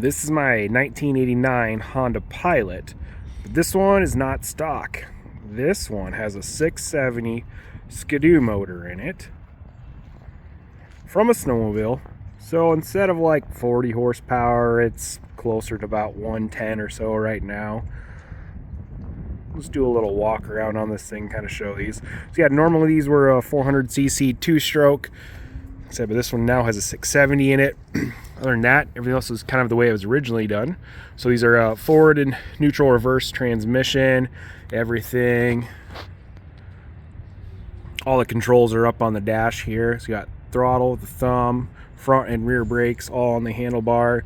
This is my 1989 Honda Pilot, but this one is not stock. This one has a 670 Skidoo motor in it from a Snowmobile. So instead of like 40 horsepower, it's closer to about 110 or so right now. Let's do a little walk around on this thing, kind of show these. So yeah, normally these were a 400cc two-stroke, but this one now has a 670 in it. Other than that, everything else is kind of the way it was originally done. So these are forward and neutral reverse transmission, everything. All the controls are up on the dash here. So you got throttle, the thumb, front and rear brakes, all on the handlebar.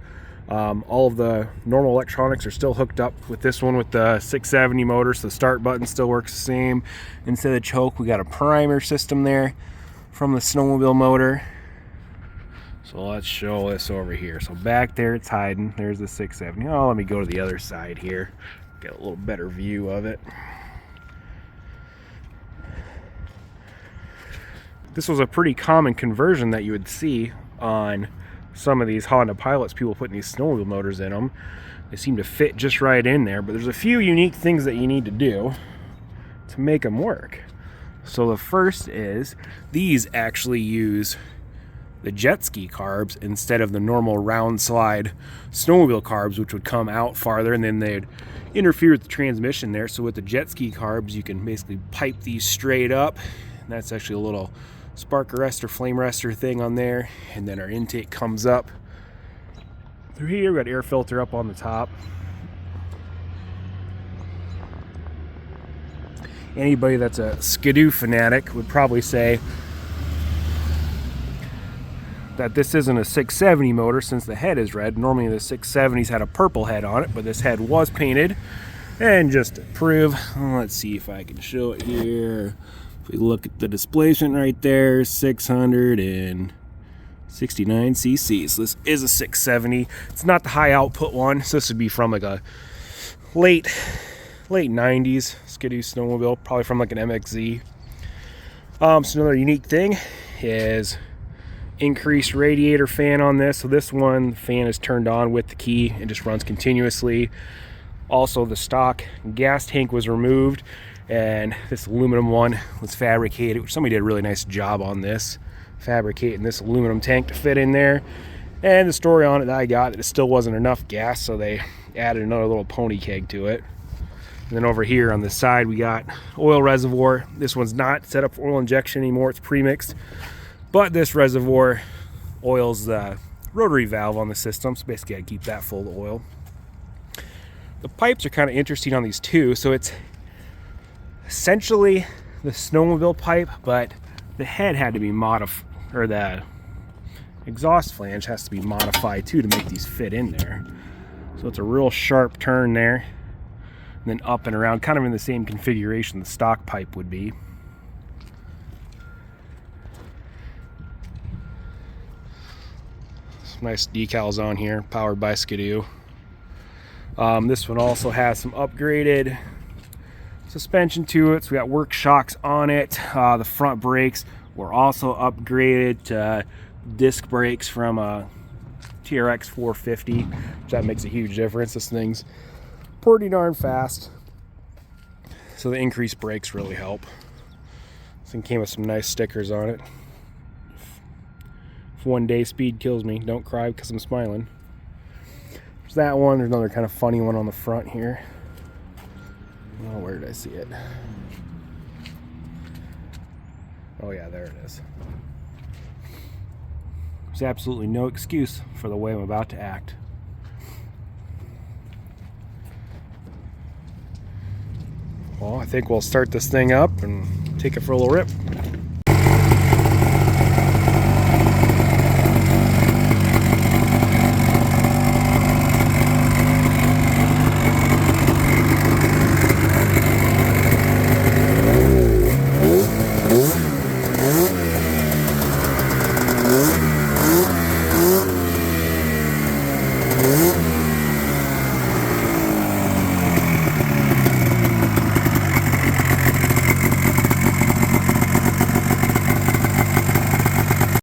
All of the normal electronics are still hooked up with this one with the 670 motor, so the start button still works the same. Instead of the choke, we got a primer system there from the Snowmobile motor. So let's show this over here. So back there it's hiding. There's the 670. Oh, let me go to the other side here. Get a little better view of it. This was a pretty common conversion that you would see on some of these Honda Pilots, people putting these Snowmobile motors in them. They seem to fit just right in there, but there's a few unique things that you need to do to make them work. So the first is these actually use the jet ski carbs instead of the normal round slide Snowmobile carbs, which would come out farther and then they'd interfere with the transmission there. So with the jet ski carbs, you can basically pipe these straight up, and that's actually a little spark arrestor, flame arrestor thing on there, and then our intake comes up through here. We've got air filter up on the top. Anybody that's a Skidoo fanatic would probably say that this isn't a 670 motor since the head is red. Normally the 670s had a purple head on it, but this head was painted. And just to prove, let's see if I can show it here. If we look at the displacement right there, 669 cc. So this is a 670. It's not the high output one. So this would be from like a late 90s Skidoo Snowmobile, probably from like an MXZ. So another unique thing is increased radiator fan on this. So this one, the fan is turned on with the key and just runs continuously. Also, the stock gas tank was removed and this aluminum one was fabricated, which somebody did a really nice job on this, fabricating this aluminum tank to fit in there. And the story on it that I got, that it still wasn't enough gas, so they added another little pony keg to it. And then over here on the side, we got oil reservoir. This one's not set up for oil injection anymore, it's pre-mixed. But this reservoir oils the rotary valve on the system, so basically I keep that full of oil. The pipes are kind of interesting on these too. So it's essentially the Snowmobile pipe, but the head had to be modified, or the exhaust flange has to be modified too to make these fit in there. So it's a real sharp turn there, and then up and around, kind of in the same configuration the stock pipe would be. Nice decals on here, powered by Skidoo. This one also has some upgraded suspension to it. So we got work shocks on it. The front brakes were also upgraded to disc brakes from a TRX 450, which that makes a huge difference. This thing's pretty darn fast, so the increased brakes really help. This thing came with some nice stickers on it. If one day speed kills me, don't cry because I'm smiling. There's that one. There's another kind of funny one on the front here. Oh, where did I see it? Oh yeah, there it is. There's absolutely no excuse for the way I'm about to act. Well, I think we'll start this thing up and take it for a little rip.